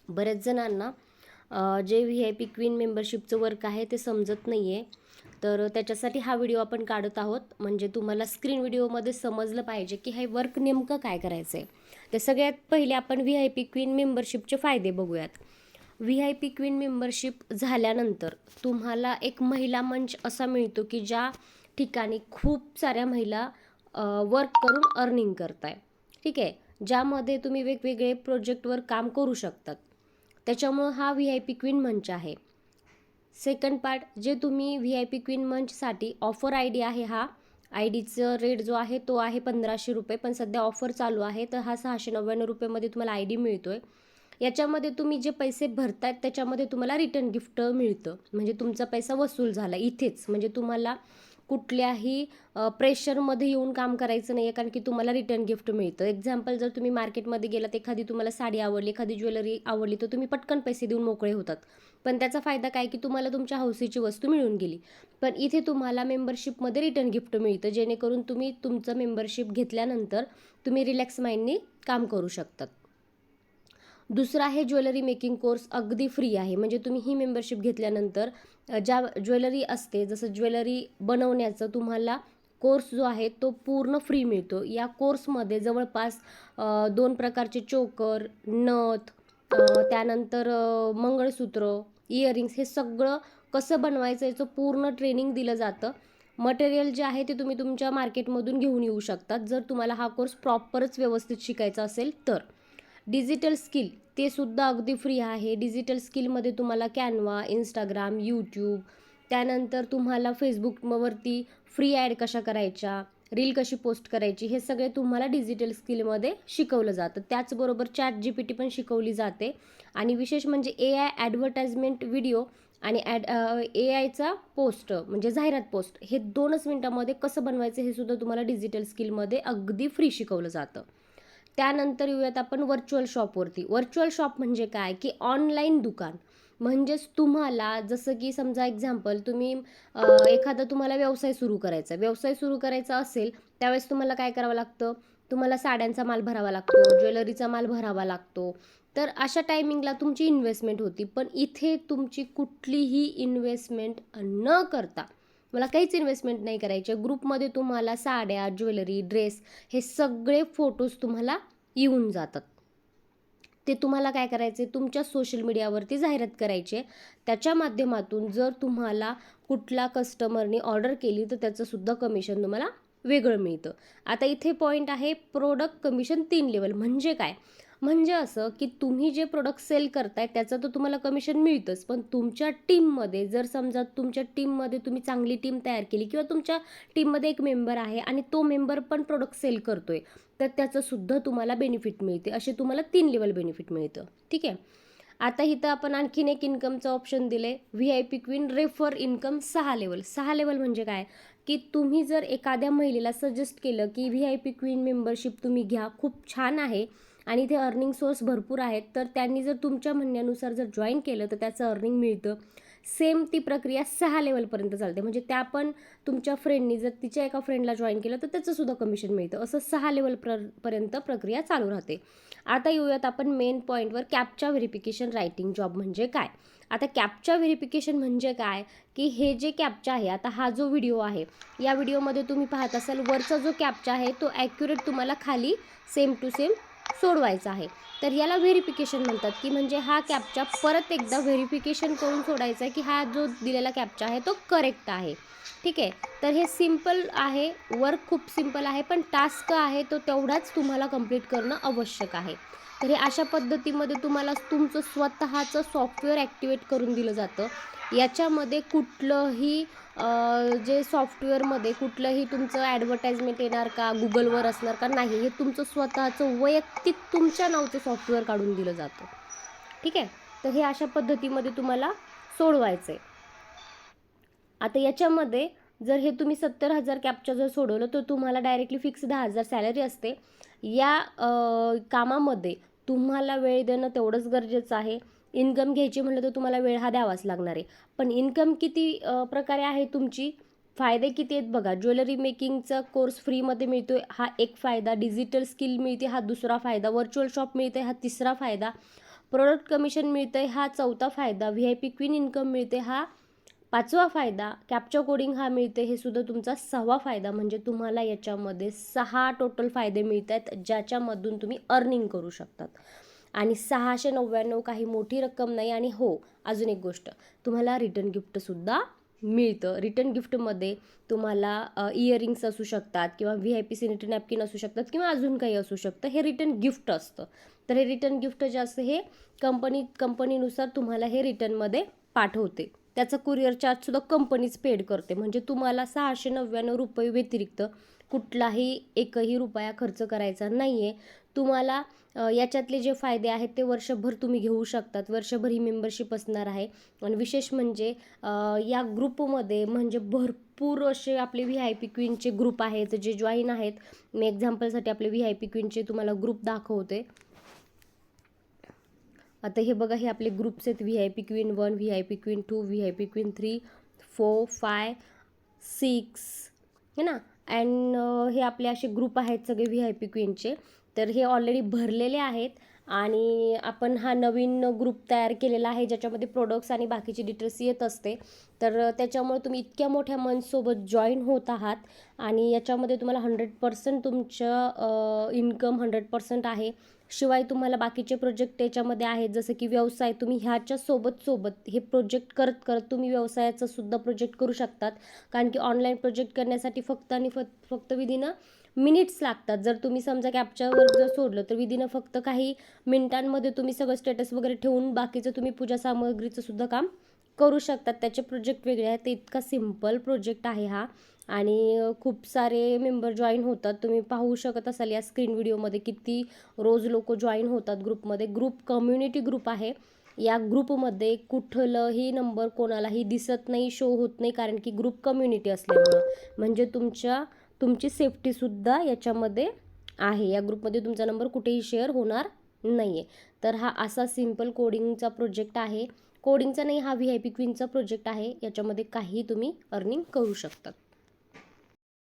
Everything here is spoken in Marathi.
बऱ्याच जणांना जे VIP क्वीन मेंबरशिपचं वर्क आहे ते समजत नाही आहे. तर त्याच्यासाठी हा व्हिडिओ आपण काढत आहोत. म्हणजे तुम्हाला स्क्रीन व्हिडिओमध्ये समजलं पाहिजे की हे वर्क नेमकं काय करायचं आहे. तर सगळ्यात पहिले आपण VIP क्वीन मेंबरशिपचे फायदे बघूयात. VIP क्वीन मेंबरशिप झाल्यानंतर तुम्हाला एक महिला मंच असा मिळतो की ज्या ठिकाणी खूप साऱ्या महिला वर्क करून अर्निंग करताय. ठीक आहे, ज्यामध्ये तुम्ही वेगवेगळे प्रोजेक्टवर काम करू शकतात. त्याच्यामुळं हा VIP क्वीन मंच आहे. सेकंड पार्ट, जे तुम्ही VIP क्वीन मंचसाठी ऑफर ID आहे, हा IDचं रेट जो आहे तो आहे 1500 रुपये, पण सध्या ऑफर चालू आहे तर हा 699 रुपयेमध्ये तुम्हाला ID मिळतोय. याच्यामध्ये तुम्ही जे पैसे भरतायत त्याच्यामध्ये तुम्हाला रिटर्न गिफ्ट मिळतं. म्हणजे तुमचा पैसा वसूल झाला इथेच. म्हणजे तुम्हाला कुठल्याही प्रेशरमध्ये येऊन काम करायचं नाही आहे, कारण की तुम्हाला रिटर्न गिफ्ट मिळतं. एक्झाम्पल, जर तुम्ही मार्केटमध्ये गेलात, एखादी तुम्हाला साडी आवडली, एखादी ज्वेलरी आवडली, तर तुम्ही पटकन पैसे देऊन मोकळे होतात. पण त्याचा फायदा काय की तुम्हाला तुमच्या हौसेची वस्तू मिळून गेली. पण इथे तुम्हाला मेंबरशिपमध्ये रिटर्न गिफ्ट मिळतं, जेणेकरून तुम्ही तुमचं मेंबरशिप घेतल्यानंतर तुम्ही रिलॅक्स माइंडनी काम करू शकतात. दुसरा आहे ज्वेलरी मेकिंग कोर्स, अगदी फ्री आहे. म्हणजे तुम्ही ही मेंबरशिप घेतल्यानंतर ज्या ज्वेलरी असते, जसं ज्वेलरी बनवण्याचं तुम्हाला कोर्स जो आहे तो पूर्ण फ्री मिळतो. या कोर्समध्ये जवळपास 2 प्रकारचे चोकर, नथ, त्यानंतर मंगळसूत्र, इयरिंग्स, हे सगळं कसं बनवायचं याचं पूर्ण ट्रेनिंग दिलं जातं. मटेरियल जे आहे ते तुम्ही तुमच्या मार्केटमधून घेऊन येऊ शकतात, जर तुम्हाला हा कोर्स प्रॉपरच व्यवस्थित शिकायचा असेल तर. डिजिटल स्किल, ते सुद्धा अगदी फ्री आहे. डिजिटल स्किलमध्ये तुम्हाला कॅनवा, इंस्टाग्राम, यूट्यूब, त्यानंतर तुम्हाला फेसबुकवरती फ्री ॲड कशा करायच्या, रील कशी पोस्ट करायची, हे सगळे तुम्हाला डिजिटल स्किलमध्ये शिकवलं जातं. त्याचबरोबर ChatGPT पण शिकवली जाते. आणि विशेष म्हणजे AI ॲडव्हर्टाइजमेंट व्हिडिओ आणि AIचा पोस्ट, म्हणजे जाहिरात पोस्ट, हे 2च मिनिटामध्ये कसं बनवायचं हे सुद्धा तुम्हाला डिजिटल स्किलमध्ये अगदी फ्री शिकवलं जातं. त्यानंतर येऊयात आपण व्हर्च्युअल शॉपवरती. व्हर्च्युअल शॉप म्हणजे काय की ऑनलाईन दुकान. म्हणजेच तुम्हाला, जसं की समजा एक्झाम्पल, तुम्ही एखादा तुम्हाला व्यवसाय सुरू करायचा असेल, त्यावेळेस तुम्हाला काय करावं लागतं, तुम्हाला साड्यांचा माल भरावा लागतो, ज्वेलरीचा माल भरावा लागतो. तर अशा टायमिंगला तुमची इन्व्हेस्टमेंट होती. पण इथे तुमची कुठलीही इन्व्हेस्टमेंट न करता, मला काहीच इन्व्हेस्टमेंट नाही करायची, ग्रुपमध्ये तुम्हाला साड्या, ज्वेलरी, ड्रेस, हे सगळे फोटोज तुम्हाला येऊन जातात. ते तुम्हाला काय करायचे, तुमच्या सोशल मीडियावरती जाहिरात करायचे. त्याच्या माध्यमातून जर तुम्हाला कुठला कस्टमरनी ऑर्डर केली तर त्याचं सुद्धा कमिशन तुम्हाला वेगळं मिळतं. आता इथे पॉईंट आहे, प्रोडक्ट कमिशन 3 लेवल. म्हणजे काय, म्हणजे असं की तुम्ही जे प्रोडक्ट सेल करताय त्याचं तर तुम्हाला कमिशन मिळतंच, पण तुमच्या टीममध्ये, जर समजा तुमच्या टीममध्ये तुम्ही चांगली टीम तयार केली, किंवा तुमच्या टीममध्ये एक मेंबर आहे आणि तो मेंबर पण प्रोडक्ट सेल करतोय, तर त्याचं सुद्धा तुम्हाला बेनिफिट मिळते. असे तुम्हाला 3 लेवल बेनिफिट मिळतं. ठीक आहे. आता इथं आपण आणखीन एक इन्कमचं ऑप्शन दिले, VIP queen refer income 6 level. 6 level म्हणजे काय की तुम्ही जर एखाद्या महिलेला सजेस्ट केलं की VIP क्वीन मेंबरशिप तुम्ही घ्या, खूप छान आहे आणि इथे अर्निंग सोर्स भरपूर आहेत, तर त्यांनी जर तुमच्या म्हणण्यानुसार जर जॉईन केलं तर त्याचं अर्निंग मिळतं. सेम ती प्रक्रिया 6 लेवलपर्यंत चालते. म्हणजे त्या पण तुमच्या फ्रेंडनी जर तिच्या एका फ्रेंडला जॉईन केलं तर त्याचं सुद्धा कमिशन मिळतं. असं 6 लेवल पर्यंत प्रक्रिया चालू राहते. आता येऊयात आपण मेन पॉईंटवर, कॅप्चा व्हेरिफिकेशन रायटिंग जॉब म्हणजे काय. आता कॅप्चा व्हेरिफिकेशन म्हणजे काय की हे जे कॅप्चा आहे, आता हा जो व्हिडिओ आहे, या व्हिडिओमध्ये तुम्ही पाहत असाल वरचा जो कॅप्चा आहे तो ॲक्युरेट तुम्हाला खाली सेम टू सेम सोडवायचा आहे. तर याला व्हेरिफिकेशन म्हणतात, की म्हणजे हा कॅप्चा परत एकदा व्हेरिफिकेशन करून सोडायचा आहे की हा जो दिलेला कॅप्चा आहे तो करेक्ट आहे. ठीक आहे. तर हे सिम्पल आहे, वर्क खूप सिम्पल आहे, पण टास्क आहे तो तेवढाच तुम्हाला कंप्लीट करणं आवश्यक आहे. तर हे अशा पद्धतीमध्ये तुम्हाला तुमचं स्वतःचं सॉफ्टवेअर ॲक्टिवेट करून दिलं जातं. याच्यामध्ये कुठलंही जे सॉफ्टवेअरमध्ये कुठलंही तुमचं ॲडव्हर्टाइजमेंट येणार का, गुगलवर असणार का, नाही. हे तुमचं स्वतःचं वैयक्तिक तुमच्या नावचं सॉफ्टवेअर काढून दिलं जातं. ठीक आहे. तर हे अशा पद्धतीमध्ये तुम्हाला सोडवायचं आहे. आता याच्यामध्ये जर हे तुम्ही 70,000 कॅप्चा जर सोडवलं तर तुम्हाला डायरेक्टली फिक्स 10,000 सॅलरी असते. या कामामध्ये तुम्हाला वेळ देणं तेवढंच गरजेचं आहे. इन्कम घ्यायची म्हटलं तर तुम्हाला वेळ हा द्यावाच लागणार आहे. पण इन्कम किती प्रकारे आहे तुमची, फायदे किती आहेत बघा. ज्वेलरी मेकिंगचा कोर्स फ्रीमध्ये मिळतोय, हा एक फायदा. डिजिटल स्किल मिळते, हा दुसरा फायदा. व्हर्च्युअल शॉप मिळते, हा तिसरा फायदा. प्रोडक्ट कमिशन मिळतं आहे हा 4था फायदा, VIP क्वीन इन्कम मिळते हा 5वा फायदा, कॅप्चा कोडिंग हा मिळते हे सुद्धा तुमचा 6वा फायदा. म्हणजे तुम्हाला याच्यामध्ये 6 टोटल फायदे मिळत आहेत ज्याच्यामधून तुम्ही अर्निंग करू शकतात. आणि 699 काही मोठी रक्कम नाही. आणि हो, अजून एक गोष्ट, तुम्हाला रिटर्न गिफ्टसुद्धा मिळतं. रिटर्न गिफ्टमध्ये तुम्हाला इयरिंग्स असू शकतात किंवा VIP सॅनिटरी नॅपकिन असू शकतात किंवा अजून काही असू शकतं. हे रिटर्न गिफ्ट असतं. तर हे रिटर्न गिफ्ट जे असतं हे कंपनीनुसार तुम्हाला हे रिटर्नमध्ये पाठवते. त्याचा कुरिअर चार्जसुद्धा कंपनीच पेड करते. म्हणजे तुम्हाला 699 रुपये व्यतिरिक्त कुठलाही एकही रुपया खर्च करायचा नाही आहे. तुम्हाला याच्यातले जे फायदे आहेत ते वर्षभर तुम्ही घेऊ शकतात. वर्षभर ही मेंबरशिप असणार आहे. आणि विशेष म्हणजे या ग्रुपमध्ये म्हणजे भरपूर असे आपले VIP क्वीनचे ग्रुप आहेत जे जॉईन आहेत. मी एक्झाम्पलसाठी आपले VIP क्वीनचे तुम्हाला ग्रुप दाखवते. आता हे बघा, हे आपले ग्रुप्स आहेत. VIP queen 1, VIP queen 2, VIP queen 3, 4, 5, 6 है ना. अँड हे आपले असे ग्रुप आहेत सगळे VIP क्वीनचे. तर हे ऑलरेडी भरलेले आहेत आणि आपण हा नवीन ग्रुप तयार केलेला आहे ज्याच्यामध्ये प्रोडक्ट्स आणि बाकीची डिटेल्स येत असते. तर त्याच्यामुळे तुम्ही इतक्या मोठ्या मंचसोबत जॉईन होत आहात आणि याच्यामध्ये तुम्हाला 100% तुमचं इन्कम 100% आहे. शिवाय तुम्हाला बाकीचे प्रोजेक्ट याच्यामध्ये आहेत जसं की व्यवसाय. तुम्ही ह्याच्या सोबत हे प्रोजेक्ट करत करत तुम्ही व्यवसायाचं सुद्धा प्रोजेक्ट करू शकतात. कारण की ऑनलाईन प्रोजेक्ट करण्यासाठी फक्त विदिन मिनिट्स लागतात. जर तुम्ही समजा कॅप्चावर जर सोडलं तर विदिन फक्त काही मिनिटांमध्ये तुम्ही सगळं स्टेटस वगैरे ठेवून बाकीचं तुम्ही पूजा सामग्रीचं सुद्धा काम करू शकतात. त्याचे प्रोजेक्ट वेगळे आहेत. ते इतका सिम्पल प्रोजेक्ट आहे हा आणि खूप सारे मेंबर जॉईन होतात. तुम्ही पाहू शकत असाल या स्क्रीन व्हिडिओमध्ये किती रोज लोक जॉईन होतात ग्रुपमध्ये. ग्रुप कम्युनिटी ग्रुप आहे. या ग्रुपमध्ये कुठलंही नंबर कोणालाही दिसत नाही, शो होत नाही, कारण की ग्रुप कम्युनिटी असल्यामुळं. म्हणजे तुमची सेफ्टीसुद्धा याच्यामध्ये आहे. या ग्रुपमध्ये तुमचा नंबर कुठेही शेअर होणार नाही आहे. तर हा असा सिम्पल कोडिंगचा प्रोजेक्ट आहे. कोडिंगचा नाही, हा VIP क्वीनचा प्रोजेक्ट आहे. याच्यामध्ये काही तुम्ही अर्निंग करू शकता.